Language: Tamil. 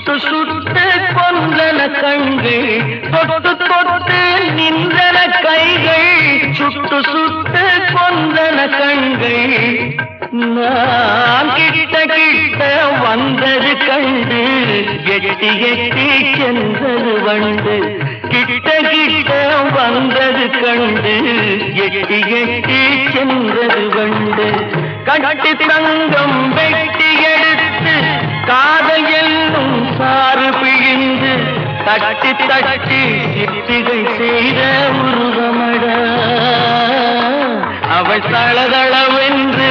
சுட்டு சுட்டு கொன்றன கண்கள், தொட்டு தொட்டு நின்றன கைகள், சுட்டு சுட்டு கொன்றன கண்கள். நான் கிட்ட கிட்ட வந்தது கண்டு எட்டி எட்டி சென்றது வண்டு. கிட்ட கிட்ட வந்தது கண்டு எட்டி எட்டி சென்றது வண்டு. கட்டி தங்கம் வெட்டி எடுத்து காதல் என்னும் சாறு பிழிந்து தட்டி தட்டி சித்திகை செய்த உருவமட. அவள் தளதளவென்று